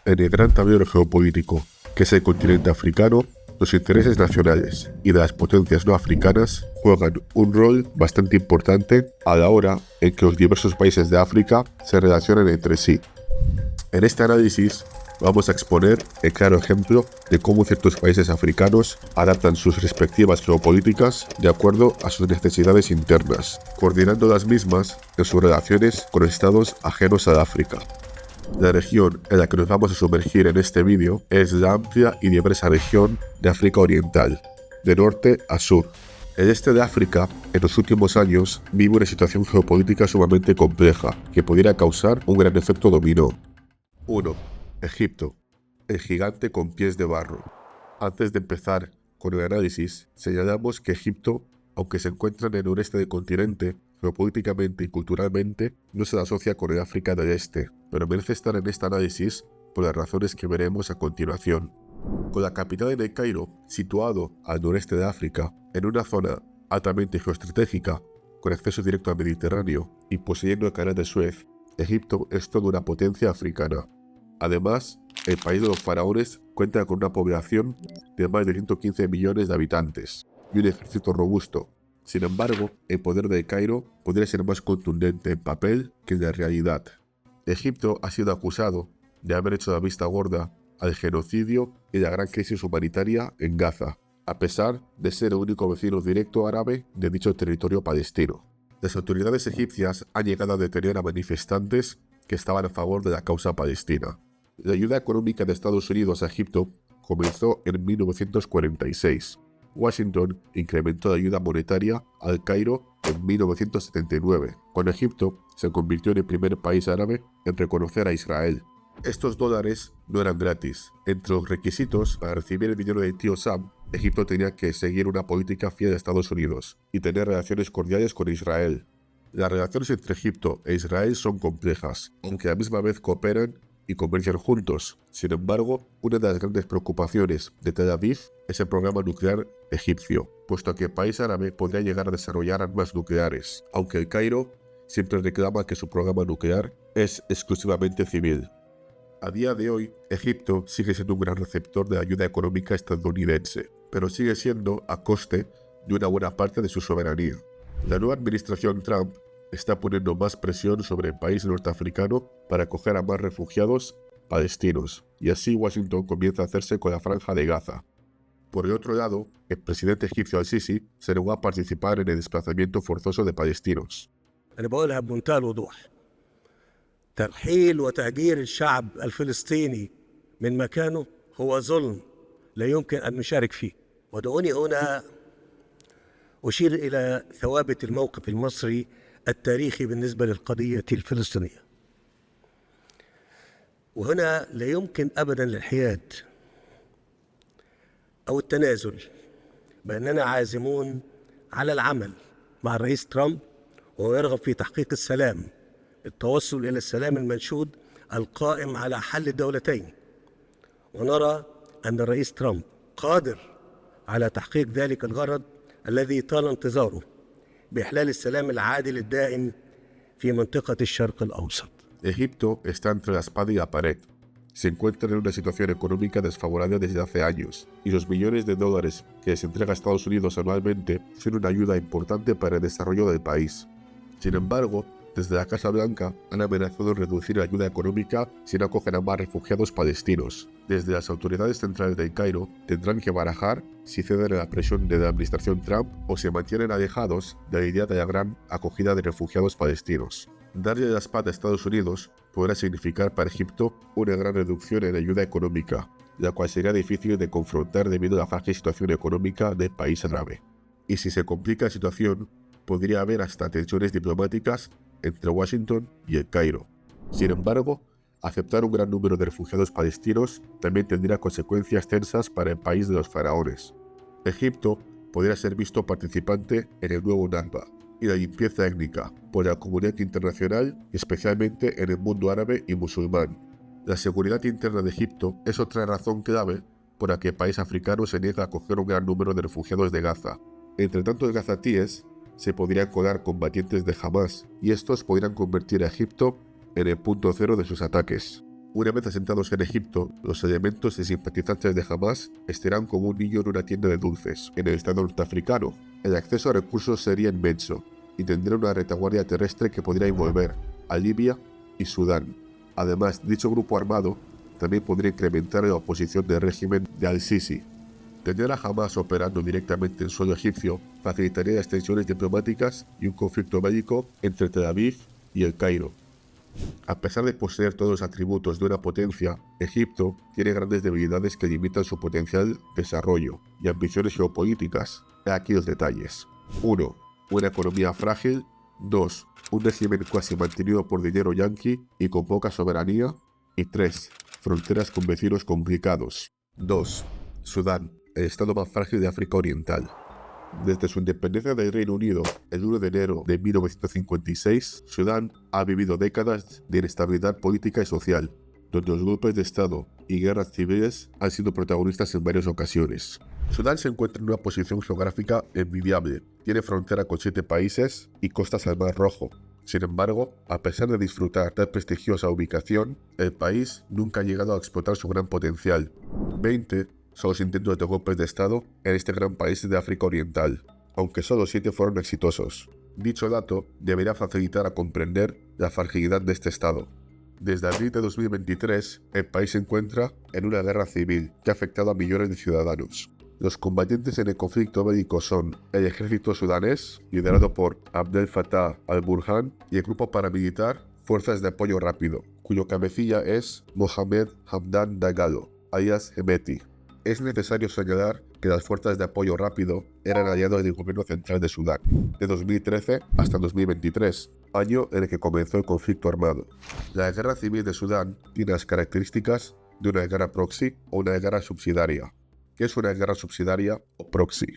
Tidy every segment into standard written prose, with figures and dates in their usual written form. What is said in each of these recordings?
En el gran tablero geopolítico, que es el continente africano, los intereses nacionales y de las potencias no africanas juegan un rol bastante importante a la hora en que los diversos países de África se relacionan entre sí. En este análisis vamos a exponer el claro ejemplo de cómo ciertos países africanos adaptan sus respectivas geopolíticas de acuerdo a sus necesidades internas, coordinando las mismas en sus relaciones con estados ajenos a África. La región en la que nos vamos a sumergir en este vídeo es la amplia y diversa región de África Oriental, de norte a sur. El este de África, en los últimos años, vive una situación geopolítica sumamente compleja, que pudiera causar un gran efecto dominó. 1. Egipto, el gigante con pies de barro. Antes de empezar con el análisis, señalamos que Egipto, aunque se encuentra en el noreste del continente, geopolíticamente y culturalmente no se asocia con el África del Este, pero merece estar en este análisis por las razones que veremos a continuación. Con la capital en El Cairo, situado al noreste de África, en una zona altamente geoestratégica, con acceso directo al Mediterráneo y poseyendo el canal de Suez, Egipto es toda una potencia africana. Además, el país de los faraones cuenta con una población de más de 115 millones de habitantes y un ejército robusto. Sin embargo, el poder de El Cairo podría ser más contundente en papel que en la realidad. Egipto ha sido acusado de haber hecho la vista gorda al genocidio y la gran crisis humanitaria en Gaza, a pesar de ser el único vecino directo árabe de dicho territorio palestino. Las autoridades egipcias han llegado a detener a manifestantes que estaban a favor de la causa palestina. La ayuda económica de Estados Unidos a Egipto comenzó en 1946. Washington incrementó la ayuda monetaria al Cairo en 1979, cuando Egipto se convirtió en el primer país árabe en reconocer a Israel. Estos dólares no eran gratis. Entre los requisitos para recibir el dinero del tío Sam, Egipto tenía que seguir una política fiel a Estados Unidos y tener relaciones cordiales con Israel. Las relaciones entre Egipto e Israel son complejas, aunque a la misma vez cooperan y comercian juntos. Sin embargo, una de las grandes preocupaciones de Tel Aviv es el programa nuclear egipcio, puesto que el país árabe podría llegar a desarrollar armas nucleares, aunque el Cairo siempre reclama que su programa nuclear es exclusivamente civil. A día de hoy, Egipto sigue siendo un gran receptor de la ayuda económica estadounidense, pero sigue siendo a coste de una buena parte de su soberanía. La nueva administración Trump está poniendo más presión sobre el país norteafricano para acoger a más refugiados palestinos, y así Washington comienza a hacerse con la franja de Gaza. Por el otro lado, el presidente egipcio al-Sisi se negó a participar en el desplazamiento forzoso de palestinos. ترحيل وتهجير الشعب الفلسطيني من مكانه هو ظلم لا يمكن أن نشارك فيه. ودعوني هنا أشير إلى ثوابت الموقف المصري التاريخي بالنسبة للقضية الفلسطينية. وهنا لا يمكن أبدا الحياد أو التنازل، بأننا عازمون على العمل مع الرئيس ترامب وهو يرغب في تحقيق السلام، التوصل إلى السلام المنشود القائم على حل الدولتين. ونرى أن الرئيس ترامب قادر على تحقيق ذلك الغرض الذي طال انتظاره بإحلال السلام العادل الدائم في منطقة الشرق الأوسط. Egipto está entre la espada y la pared. Se encuentra en una situación económica desfavorable desde hace años, y los millones de dólares que les entrega Estados Unidos anualmente son una ayuda importante para el desarrollo del país. Sin embargo, desde la Casa Blanca han amenazado en reducir la ayuda económica si no acogen a más refugiados palestinos. Desde las autoridades centrales del Cairo tendrán que barajar si ceden a la presión de la administración Trump o se mantienen alejados de la idea de la gran acogida de refugiados palestinos. Darle la espalda a Estados Unidos podrá significar para Egipto una gran reducción en la ayuda económica, la cual sería difícil de confrontar debido a la frágil situación económica del país árabe. Y si se complica la situación, podría haber hasta tensiones diplomáticas entre Washington y el Cairo. Sin embargo, aceptar un gran número de refugiados palestinos también tendría consecuencias tensas para el país de los faraones. Egipto podría ser visto participante en el nuevo Nakba y la limpieza étnica por la comunidad internacional, especialmente en el mundo árabe y musulmán. La seguridad interna de Egipto es otra razón clave por la que el país africano se niega a acoger un gran número de refugiados de Gaza. Entre tantos gazatíes, se podrían colar combatientes de Hamas y estos podrían convertir a Egipto en el punto cero de sus ataques. Una vez asentados en Egipto, los elementos y simpatizantes de Hamás estarán como un niño en una tienda de dulces. En el estado norteafricano, el acceso a recursos sería inmenso y tendría una retaguardia terrestre que podría envolver a Libia y Sudán. Además, dicho grupo armado también podría incrementar la oposición del régimen de al-Sisi. Tener a Hamás operando directamente en suelo egipcio facilitaría las tensiones diplomáticas y un conflicto bélico entre Tel Aviv y El Cairo. A pesar de poseer todos los atributos de una potencia, Egipto tiene grandes debilidades que limitan su potencial desarrollo y ambiciones geopolíticas. He aquí los detalles. 1. Una economía frágil. 2. Un régimen casi mantenido por dinero yanqui y con poca soberanía. Y 3. Fronteras con vecinos complicados. 2. Sudán, el estado más frágil de África Oriental. Desde su independencia del Reino Unido, el 1 de enero de 1956, Sudán ha vivido décadas de inestabilidad política y social, donde los golpes de Estado y guerras civiles han sido protagonistas en varias ocasiones. Sudán se encuentra en una posición geográfica envidiable, tiene frontera con 7 países y costas al Mar Rojo. Sin embargo, a pesar de disfrutar de prestigiosa ubicación, el país nunca ha llegado a explotar su gran potencial. 20 son los intentos de golpes de Estado en este gran país de África Oriental, aunque solo 7 fueron exitosos. Dicho dato debería facilitar a comprender la fragilidad de este Estado. Desde abril de 2023, el país se encuentra en una guerra civil que ha afectado a millones de ciudadanos. Los combatientes en el conflicto bélico son el ejército sudanés, liderado por Abdel Fattah al-Burhan, y el grupo paramilitar Fuerzas de Apoyo Rápido, cuyo cabecilla es Mohamed Hamdan Dagalo, alias Hemeti. Es necesario señalar que las fuerzas de apoyo rápido eran aliados del gobierno central de Sudán, de 2013 hasta 2023, año en el que comenzó el conflicto armado. La guerra civil de Sudán tiene las características de una guerra proxy o una guerra subsidiaria. ¿Qué es una guerra subsidiaria o proxy?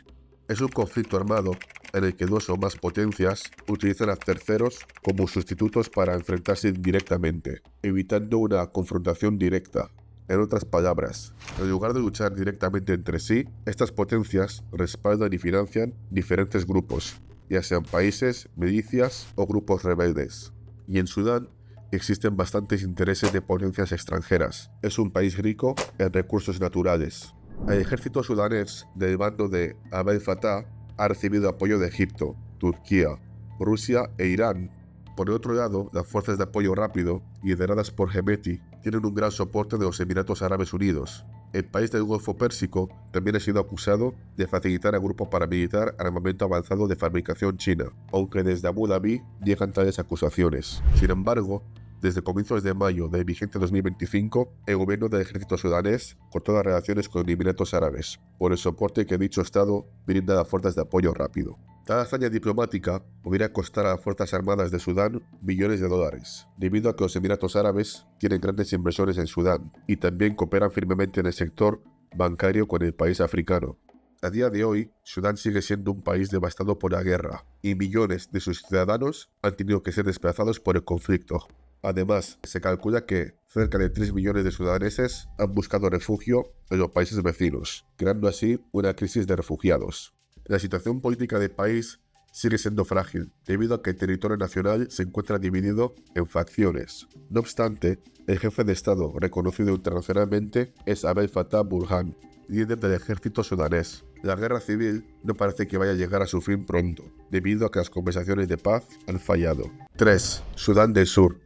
Es un conflicto armado en el que 2 o más potencias utilizan a terceros como sustitutos para enfrentarse directamente, evitando una confrontación directa. En otras palabras, en lugar de luchar directamente entre sí, estas potencias respaldan y financian diferentes grupos, ya sean países, milicias o grupos rebeldes. Y en Sudán existen bastantes intereses de potencias extranjeras. Es un país rico en recursos naturales. El ejército sudanés del bando de Abdel Fattah ha recibido apoyo de Egipto, Turquía, Rusia e Irán. Por el otro lado, las fuerzas de apoyo rápido, lideradas por Hemeti, tienen un gran soporte de los Emiratos Árabes Unidos. El país del Golfo Pérsico también ha sido acusado de facilitar al grupo paramilitar armamento avanzado de fabricación china, aunque desde Abu Dhabi llegan tales acusaciones. Sin embargo, desde comienzos de mayo del vigente 2025, el gobierno del ejército sudanés cortó las relaciones con los Emiratos Árabes, por el soporte que dicho estado brinda a las fuerzas de apoyo rápido. Tal hazaña diplomática podría costar a las Fuerzas Armadas de Sudán millones de dólares, debido a que los Emiratos Árabes tienen grandes inversiones en Sudán y también cooperan firmemente en el sector bancario con el país africano. A día de hoy, Sudán sigue siendo un país devastado por la guerra, y millones de sus ciudadanos han tenido que ser desplazados por el conflicto. Además, se calcula que cerca de 3 millones de sudaneses han buscado refugio en los países vecinos, creando así una crisis de refugiados. La situación política del país sigue siendo frágil, debido a que el territorio nacional se encuentra dividido en facciones. No obstante, el jefe de Estado reconocido internacionalmente es Abdel Fattah al-Burhan, líder del ejército sudanés. La guerra civil no parece que vaya a llegar a su fin pronto, debido a que las conversaciones de paz han fallado. 3. Sudán del Sur,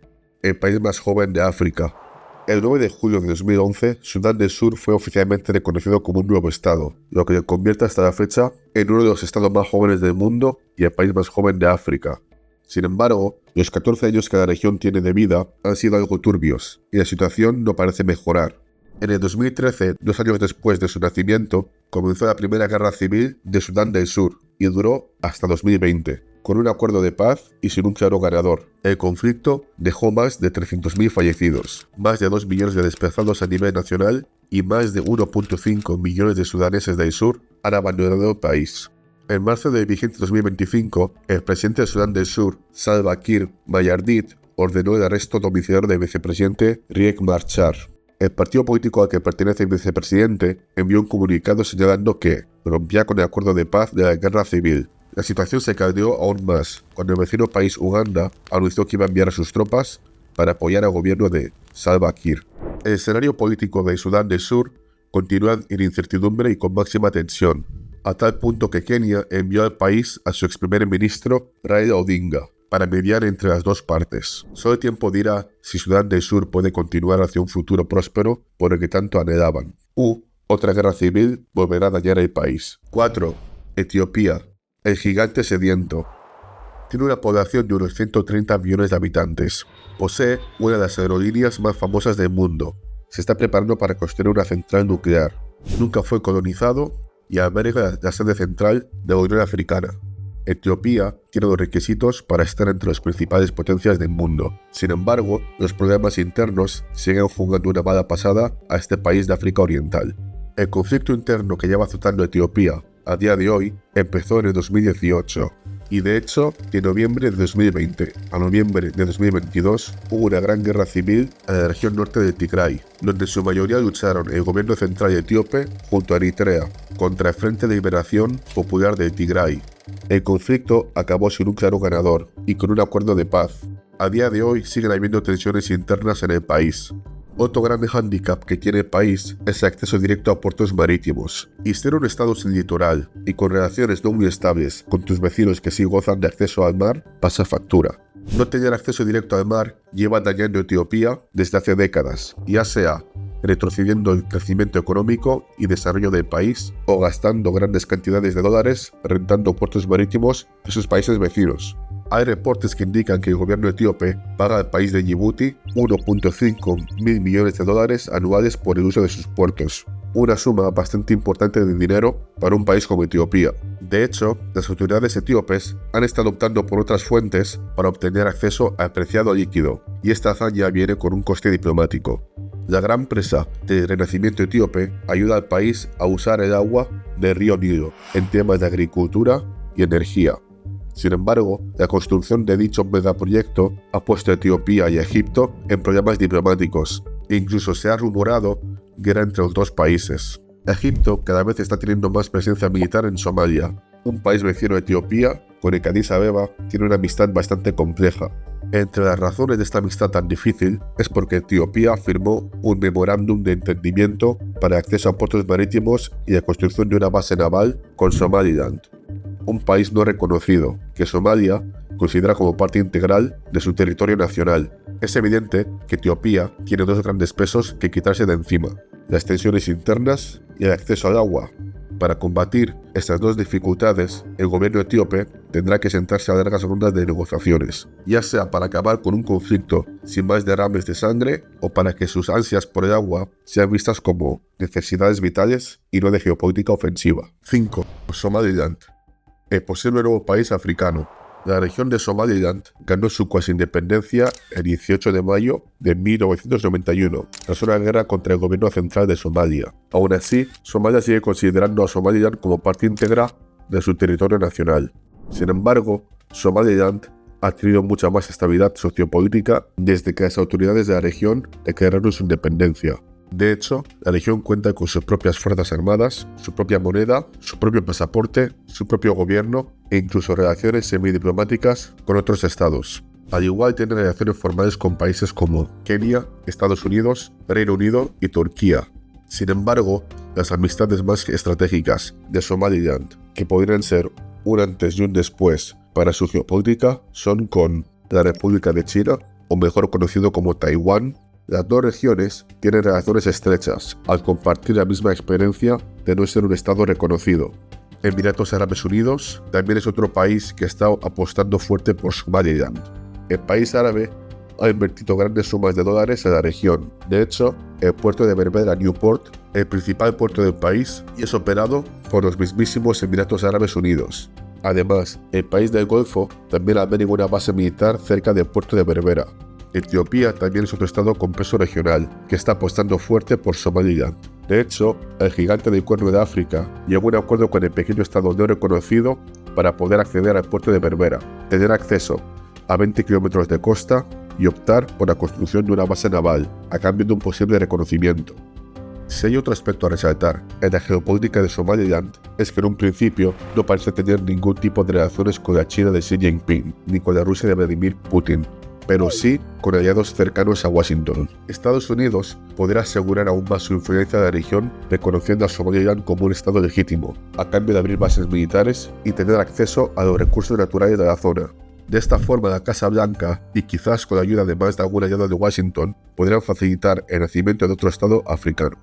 el país más joven de África. El 9 de julio de 2011, Sudán del Sur fue oficialmente reconocido como un nuevo estado, lo que le convierte hasta la fecha en uno de los estados más jóvenes del mundo y el país más joven de África. Sin embargo, los 14 años que la región tiene de vida han sido algo turbios, y la situación no parece mejorar. En el 2013, 2 años después de su nacimiento, comenzó la primera guerra civil de Sudán del Sur, y duró hasta 2020. Con un acuerdo de paz y sin un claro ganador. El conflicto dejó más de 300.000 fallecidos, más de 2 millones de desplazados a nivel nacional y más de 1.5 millones de sudaneses del sur han abandonado el país. En marzo del vigente 2025, el presidente de Sudán del Sur, Salva Kiir Mayardit, ordenó el arresto domiciliario del vicepresidente Riek Machar. El partido político al que pertenece el vicepresidente envió un comunicado señalando que rompía con el acuerdo de paz de la guerra civil. La situación se caldeó aún más cuando el vecino país Uganda anunció que iba a enviar a sus tropas para apoyar al gobierno de Salva Kiir. El escenario político de Sudán del Sur continúa en incertidumbre y con máxima tensión, a tal punto que Kenia envió al país a su ex primer ministro Raila Odinga para mediar entre las dos partes. Solo el tiempo dirá si Sudán del Sur puede continuar hacia un futuro próspero por el que tanto anhelaban, u otra guerra civil volverá a dañar el país. 4. Etiopía, el gigante sediento. Tiene una población de unos 130 millones de habitantes. Posee una de las aerolíneas más famosas del mundo. Se está preparando para construir una central nuclear. Nunca fue colonizado y alberga la sede central de la Unión Africana. Etiopía tiene los requisitos para estar entre las principales potencias del mundo. Sin embargo, los problemas internos siguen jugando una mala pasada a este país de África Oriental. El conflicto interno que lleva azotando a Etiopía a día de hoy empezó en el 2018 y de hecho de noviembre de 2020 a noviembre de 2022 hubo una gran guerra civil en la región norte de Tigray, donde en su mayoría lucharon el gobierno central etíope junto a Eritrea contra el Frente de Liberación Popular de Tigray. El conflicto acabó sin un claro ganador y con un acuerdo de paz. A día de hoy siguen habiendo tensiones internas en el país. Otro gran hándicap que tiene el país es el acceso directo a puertos marítimos. Y ser un estado sin litoral y con relaciones no muy estables con tus vecinos que sí gozan de acceso al mar, pasa factura. No tener acceso directo al mar lleva dañando a Etiopía desde hace décadas, ya sea retrocediendo el crecimiento económico y desarrollo del país o gastando grandes cantidades de dólares rentando puertos marítimos de sus países vecinos. Hay reportes que indican que el gobierno etíope paga al país de Djibouti 1.5 mil millones de dólares anuales por el uso de sus puertos, una suma bastante importante de dinero para un país como Etiopía. De hecho, las autoridades etíopes han estado optando por otras fuentes para obtener acceso al preciado líquido, y esta hazaña viene con un coste diplomático. La gran presa del renacimiento etíope ayuda al país a usar el agua del río Nilo en temas de agricultura y energía. Sin embargo, la construcción de dicho megaproyecto ha puesto a Etiopía y a Egipto en problemas diplomáticos, e incluso se ha rumorado guerra entre los dos países. Egipto cada vez está teniendo más presencia militar en Somalia, un país vecino a Etiopía con el que Addis Abeba tiene una amistad bastante compleja. Entre las razones de esta amistad tan difícil es porque Etiopía firmó un memorándum de entendimiento para el acceso a puertos marítimos y la construcción de una base naval con Somaliland, un país no reconocido, que Somalia considera como parte integral de su territorio nacional. Es evidente que Etiopía tiene dos grandes pesos que quitarse de encima: las tensiones internas y el acceso al agua. Para combatir estas dos dificultades, el gobierno etíope tendrá que sentarse a largas rondas de negociaciones, ya sea para acabar con un conflicto sin más derrames de sangre o para que sus ansias por el agua sean vistas como necesidades vitales y no de geopolítica ofensiva. 5. Somaliland, el posible nuevo país africano. La región de Somaliland ganó su cuasi independencia el 18 de mayo de 1991, tras una guerra contra el gobierno central de Somalia. Aún así, Somalia sigue considerando a Somaliland como parte íntegra de su territorio nacional. Sin embargo, Somaliland ha tenido mucha más estabilidad sociopolítica desde que las autoridades de la región declararon su independencia. De hecho, la región cuenta con sus propias fuerzas armadas, su propia moneda, su propio pasaporte, su propio gobierno e incluso relaciones semidiplomáticas con otros estados. Al igual tiene relaciones formales con países como Kenia, Estados Unidos, Reino Unido y Turquía. Sin embargo, las amistades más estratégicas de Somaliland, que podrían ser un antes y un después para su geopolítica, son con la República de China, o mejor conocido como Taiwán. Las dos regiones tienen relaciones estrechas, al compartir la misma experiencia de no ser un estado reconocido. Emiratos Árabes Unidos también es otro país que está apostando fuerte por Somaliland. El país árabe ha invertido grandes sumas de dólares en la región. De hecho, el puerto de Berbera Newport, el principal puerto del país, es operado por los mismísimos Emiratos Árabes Unidos. Además, el país del Golfo también alberga una base militar cerca del puerto de Berbera. Etiopía también es otro estado con peso regional, que está apostando fuerte por Somaliland. De hecho, el gigante del Cuerno de África llegó a un acuerdo con el pequeño estado no reconocido para poder acceder al puerto de Berbera, tener acceso a 20 kilómetros de costa y optar por la construcción de una base naval, a cambio de un posible reconocimiento. Si hay otro aspecto a resaltar en la geopolítica de Somaliland, es que en un principio no parece tener ningún tipo de relaciones con la China de Xi Jinping, ni con la Rusia de Vladimir Putin. pero sí con aliados cercanos a Washington. Estados Unidos podrá asegurar aún más su influencia en la región, reconociendo a Somaliland como un estado legítimo, a cambio de abrir bases militares y tener acceso a los recursos naturales de la zona. De esta forma, la Casa Blanca, y quizás con la ayuda de más de algún aliado de Washington, podrán facilitar el nacimiento de otro estado africano.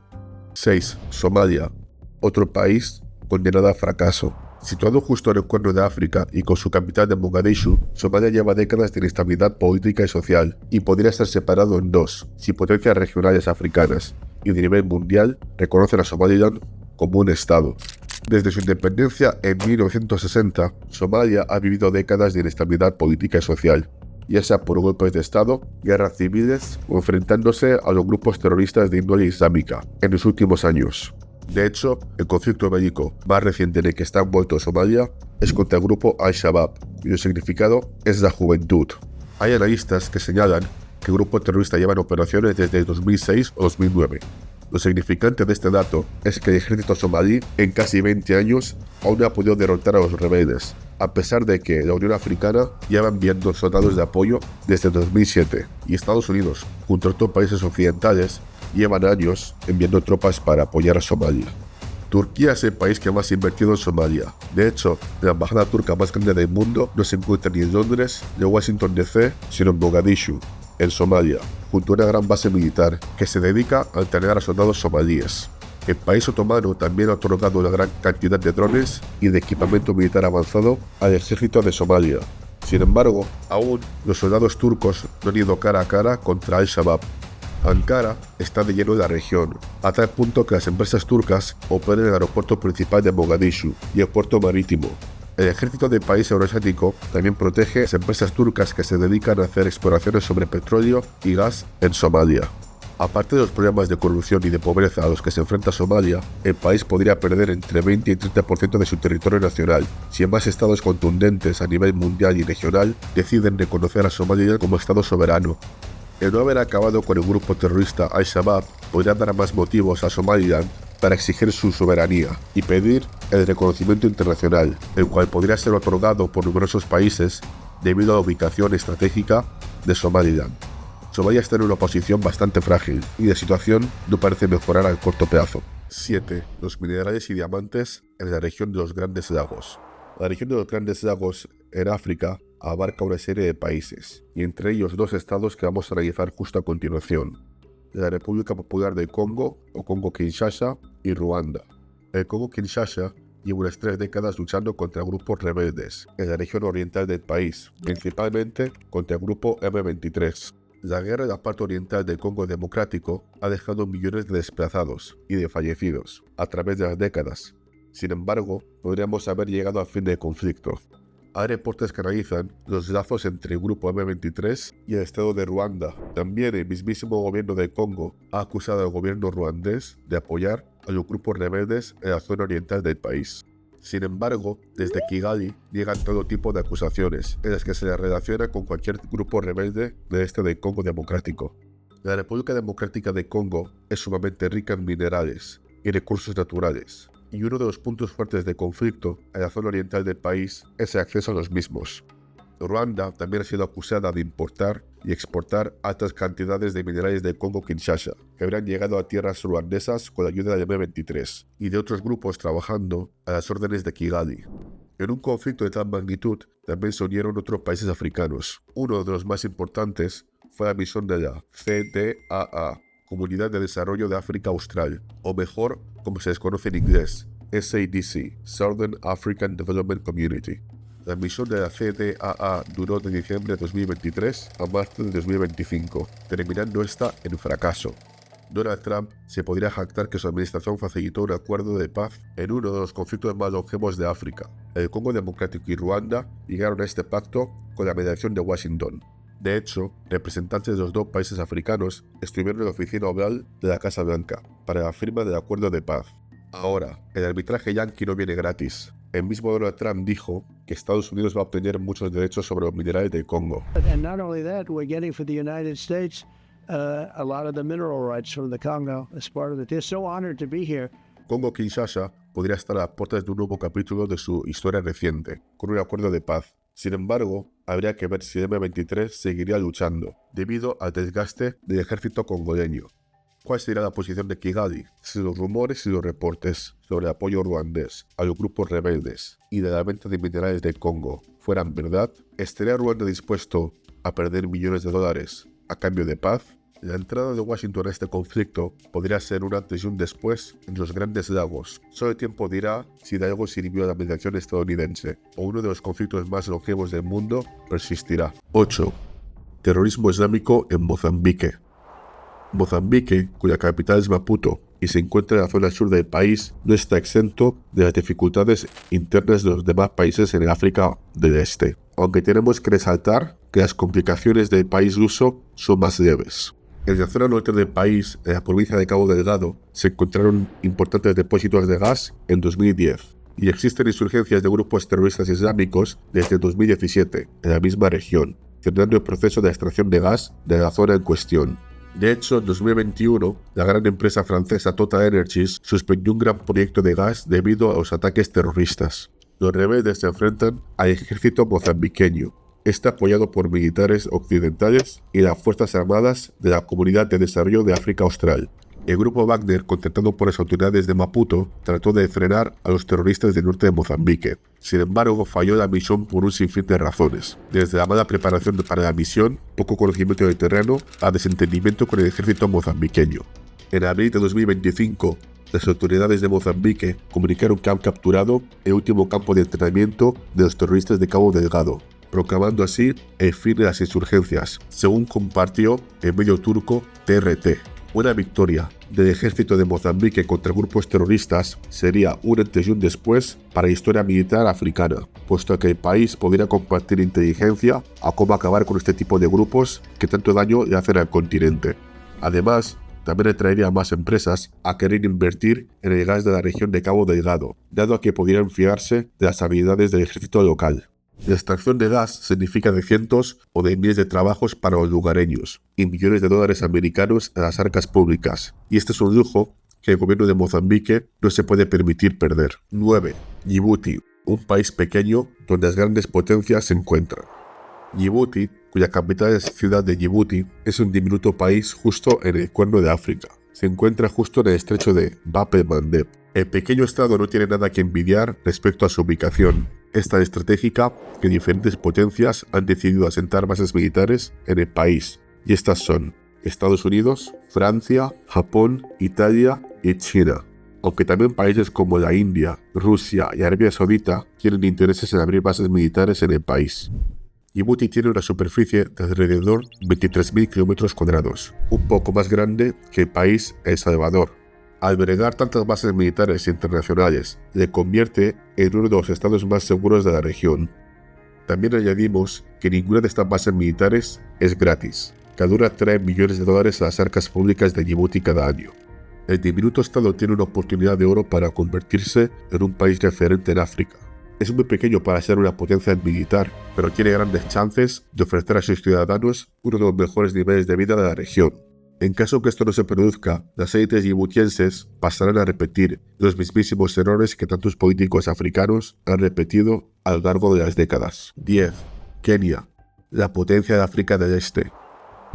6. Somalia, otro país condenado al fracaso. Situado justo en el Cuerno de África y con su capital de Mogadishu, Somalia lleva décadas de inestabilidad política y social, y podría estar separado en dos si potencias regionales africanas y de nivel mundial reconocen a Somaliland como un estado. Desde su independencia en 1960, Somalia ha vivido décadas de inestabilidad política y social, ya sea por golpes de Estado, guerras civiles o enfrentándose a los grupos terroristas de índole islámica en los últimos años. De hecho, el conflicto bélico más reciente en el que está envuelto Somalia es contra el grupo Al-Shabaab, cuyo significado es la juventud. Hay analistas que señalan que el grupo terrorista lleva en operaciones desde 2006 o 2009. Lo significante de este dato es que el ejército somalí en casi 20 años aún no ha podido derrotar a los rebeldes, a pesar de que la Unión Africana lleva enviando soldados de apoyo desde 2007 y Estados Unidos, junto a otros países occidentales, llevan años enviando tropas para apoyar a Somalia. Turquía es el país que más ha invertido en Somalia. De hecho, la embajada turca más grande del mundo no se encuentra ni en Londres ni en Washington DC, sino en Mogadishu, en Somalia, junto a una gran base militar que se dedica a entrenar a soldados somalíes. El país otomano también ha otorgado una gran cantidad de drones y de equipamiento militar avanzado al ejército de Somalia. Sin embargo, aún los soldados turcos no han ido cara a cara contra Al-Shabaab. Ankara está de lleno en la región, a tal punto que las empresas turcas operan el aeropuerto principal de Mogadishu y el puerto marítimo. El ejército del país euroasiático también protege a las empresas turcas que se dedican a hacer exploraciones sobre petróleo y gas en Somalia. Aparte de los problemas de corrupción y de pobreza a los que se enfrenta Somalia, el país podría perder entre 20 y 30% de su territorio nacional si más estados contundentes a nivel mundial y regional deciden reconocer a Somalia como estado soberano. El no haber acabado con el grupo terrorista Al-Shabaab podría dar más motivos a Somaliland para exigir su soberanía y pedir el reconocimiento internacional, el cual podría ser otorgado por numerosos países debido a la ubicación estratégica de Somaliland. Somalia está en una posición bastante frágil y la situación no parece mejorar a corto plazo. 7. Los minerales y diamantes en la región de los Grandes Lagos. La región de los Grandes Lagos en África abarca una serie de países, y entre ellos dos estados que vamos a analizar justo a continuación: la República Popular del Congo, o Congo-Kinshasa, y Ruanda. El Congo-Kinshasa lleva unas 3 décadas luchando contra grupos rebeldes en la región oriental del país, principalmente contra el grupo M23. La guerra en la parte oriental del Congo Democrático ha dejado millones de desplazados y de fallecidos a través de las décadas. Sin embargo, podríamos haber llegado al fin del conflicto. Hay reportes que analizan los lazos entre el grupo M23 y el estado de Ruanda. También el mismísimo gobierno de Congo ha acusado al gobierno ruandés de apoyar a los grupos rebeldes en la zona oriental del país. Sin embargo, desde Kigali llegan todo tipo de acusaciones en las que se le relaciona con cualquier grupo rebelde del este del Congo Democrático. La República Democrática de Congo es sumamente rica en minerales y recursos naturales, y uno de los puntos fuertes de conflicto en la zona oriental del país es el acceso a los mismos. Ruanda también ha sido acusada de importar y exportar altas cantidades de minerales del Congo-Kinshasa, que habrían llegado a tierras ruandesas con la ayuda del M23 y de otros grupos trabajando a las órdenes de Kigali. En un conflicto de tal magnitud, también se unieron otros países africanos. Uno de los más importantes fue la misión de la CDAA, Comunidad de Desarrollo de África Austral, o mejor, como se les conoce en inglés, SADC, Southern African Development Community. La misión de la CDAA duró de diciembre de 2023 a marzo de 2025, terminando esta en fracaso. Donald Trump se podría jactar que su administración facilitó un acuerdo de paz en uno de los conflictos más longevos de África. El Congo Democrático y Ruanda llegaron a este pacto con la mediación de Washington. De hecho, representantes de los dos países africanos estuvieron en la oficina oval de la Casa Blanca para la firma del acuerdo de paz. Ahora, el arbitraje yanqui no viene gratis. El mismo Donald Trump dijo que Estados Unidos va a obtener muchos derechos sobre los minerales del Congo. And not only that, we're getting for the United States a lot of the mineral rights from the Congo as part of it. They're so honored to be here. Congo-Kinshasa podría estar a las puertas de un nuevo capítulo de su historia reciente, con un acuerdo de paz. Sin embargo, habría que ver si el M23 seguiría luchando, debido al desgaste del ejército congoleño. ¿Cuál sería la posición de Kigali si los rumores y los reportes sobre el apoyo ruandés a los grupos rebeldes y de la venta de minerales de Congo fueran verdad? ¿Estaría Ruanda dispuesto a perder millones de dólares a cambio de paz? La entrada de Washington a este conflicto podría ser un antes y un después en los Grandes Lagos. Solo el tiempo dirá si de algo sirvió la mediación estadounidense o uno de los conflictos más longevos del mundo persistirá. 8. Terrorismo islámico en Mozambique. Mozambique, cuya capital es Maputo y se encuentra en la zona sur del país, no está exento de las dificultades internas de los demás países en el África del Este, aunque tenemos que resaltar que las complicaciones del país luso son más leves. En la zona norte del país, en la provincia de Cabo Delgado, se encontraron importantes depósitos de gas en 2010, y existen insurgencias de grupos terroristas islámicos desde 2017 en la misma región, frenando el proceso de extracción de gas de la zona en cuestión. De hecho, en 2021, la gran empresa francesa Total Energies suspendió un gran proyecto de gas debido a los ataques terroristas. Los rebeldes se enfrentan al ejército mozambiqueño. Está apoyado por militares occidentales y las Fuerzas Armadas de la Comunidad de Desarrollo de África Austral. El grupo Wagner, contratado por las autoridades de Maputo, trató de frenar a los terroristas del norte de Mozambique. Sin embargo, falló la misión por un sinfín de razones, desde la mala preparación para la misión, poco conocimiento del terreno, a desentendimiento con el ejército mozambiqueño. En abril de 2025, las autoridades de Mozambique comunicaron que han capturado el último campo de entrenamiento de los terroristas de Cabo Delgado, proclamando así el fin de las insurgencias, según compartió el medio turco TRT. Una victoria del ejército de Mozambique contra grupos terroristas sería un antes y un después para la historia militar africana, puesto que el país podría compartir inteligencia a cómo acabar con este tipo de grupos que tanto daño le hacen al continente. Además, también atraería a más empresas a querer invertir en el gas de la región de Cabo Delgado, dado a que podrían fiarse de las habilidades del ejército local. La extracción de gas significa de cientos o de miles de trabajos para los lugareños y millones de dólares americanos a las arcas públicas, y este es un lujo que el gobierno de Mozambique no se puede permitir perder. 9. Djibouti, un país pequeño donde las grandes potencias se encuentran. Djibouti, cuya capital es Ciudad de Djibouti, es un diminuto país justo en el Cuerno de África. Se encuentra justo en el estrecho de Bab el-Mandeb. El pequeño estado no tiene nada que envidiar respecto a su ubicación. Es tan estratégica que diferentes potencias han decidido asentar bases militares en el país, y estas son Estados Unidos, Francia, Japón, Italia y China, aunque también países como la India, Rusia y Arabia Saudita tienen intereses en abrir bases militares en el país. Djibouti tiene una superficie de alrededor de 23.000 km², un poco más grande que el país El Salvador. Albergar tantas bases militares internacionales le convierte en uno de los estados más seguros de la región. También añadimos que ninguna de estas bases militares es gratis. Cada una trae millones de dólares a las arcas públicas de Djibouti cada año. El diminuto estado tiene una oportunidad de oro para convertirse en un país referente en África. Es muy pequeño para ser una potencia militar, pero tiene grandes chances de ofrecer a sus ciudadanos uno de los mejores niveles de vida de la región. En caso que esto no se produzca, las élites djiboutienses pasarán a repetir los mismísimos errores que tantos políticos africanos han repetido a lo largo de las décadas. 10. Kenia, la potencia de África del Este.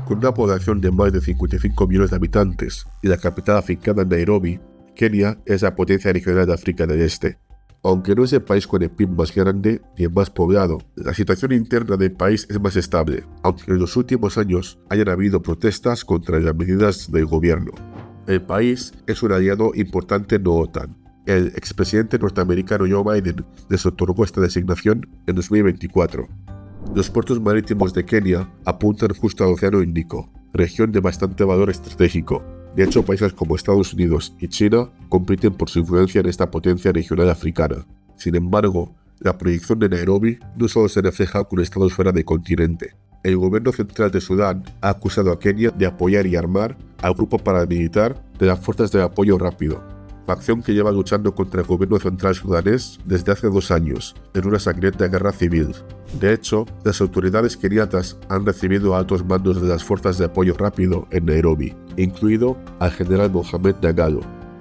Con una población de más de 55 millones de habitantes y la capital afincada en Nairobi, Kenia es la potencia regional de África del Este. Aunque no es el país con el PIB más grande ni el más poblado, la situación interna del país es más estable, aunque en los últimos años hayan habido protestas contra las medidas del gobierno. El país es un aliado importante en la OTAN. El expresidente norteamericano Joe Biden les otorgó esta designación en 2024. Los puertos marítimos de Kenia apuntan justo al Océano Índico, región de bastante valor estratégico. De hecho, países como Estados Unidos y China compiten por su influencia en esta potencia regional africana. Sin embargo, la proyección de Nairobi no solo se refleja con estados fuera del continente. El gobierno central de Sudán ha acusado a Kenia de apoyar y armar al grupo paramilitar de las Fuerzas de Apoyo Rápido, facción que lleva luchando contra el gobierno central sudanés desde hace 2 años, en una sangrienta guerra civil. De hecho, las autoridades keniatas han recibido a altos mandos de las Fuerzas de Apoyo Rápido en Nairobi, incluido al general Mohamed Dagalo.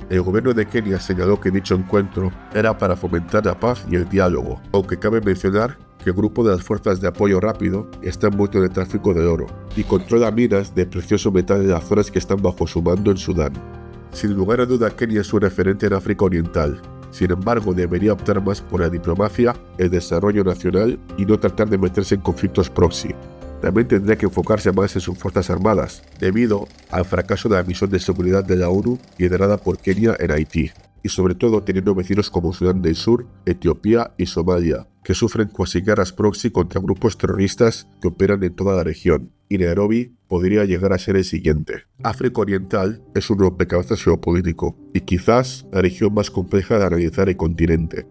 El gobierno de Kenia señaló que dicho encuentro era para fomentar la paz y el diálogo, aunque cabe mencionar que el grupo de las Fuerzas de Apoyo Rápido está envuelto en el tráfico de oro y controla minas de precioso metal en las zonas que están bajo su mando en Sudán. Sin lugar a duda, Kenia es un referente en África Oriental. Sin embargo, debería optar más por la diplomacia, el desarrollo nacional y no tratar de meterse en conflictos proxy. También tendría que enfocarse más en sus fuerzas armadas, debido al fracaso de la misión de seguridad de la ONU liderada por Kenia en Haití, y sobre todo teniendo vecinos como Sudán del Sur, Etiopía y Somalia, que sufren cuasi guerras proxy contra grupos terroristas que operan en toda la región, y Nairobi podría llegar a ser el siguiente. África Oriental es un rompecabezas geopolítico, y quizás la región más compleja de analizar el continente.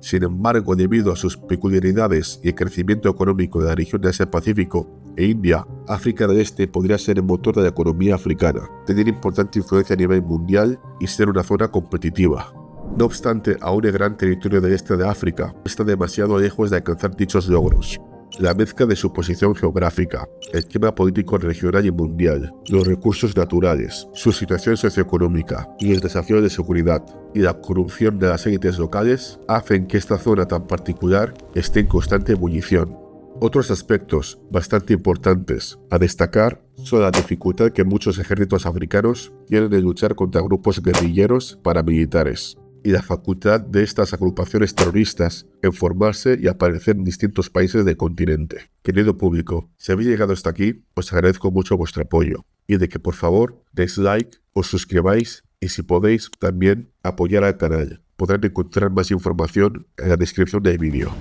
Sin embargo, debido a sus peculiaridades y el crecimiento económico de la región de Asia-Pacífico e India, África del Este podría ser el motor de la economía africana, tener importante influencia a nivel mundial y ser una zona competitiva. No obstante, aún el gran territorio del este de África está demasiado lejos de alcanzar dichos logros. La mezcla de su posición geográfica, el clima político regional y mundial, los recursos naturales, su situación socioeconómica y el desafío de seguridad y la corrupción de las élites locales hacen que esta zona tan particular esté en constante ebullición. Otros aspectos bastante importantes a destacar son la dificultad que muchos ejércitos africanos tienen de luchar contra grupos guerrilleros paramilitares, y la facultad de estas agrupaciones terroristas en formarse y aparecer en distintos países del continente. Querido público, si habéis llegado hasta aquí, os agradezco mucho vuestro apoyo y de que por favor deis like, os suscribáis y si podéis también apoyar al canal. Podrán encontrar más información en la descripción del vídeo.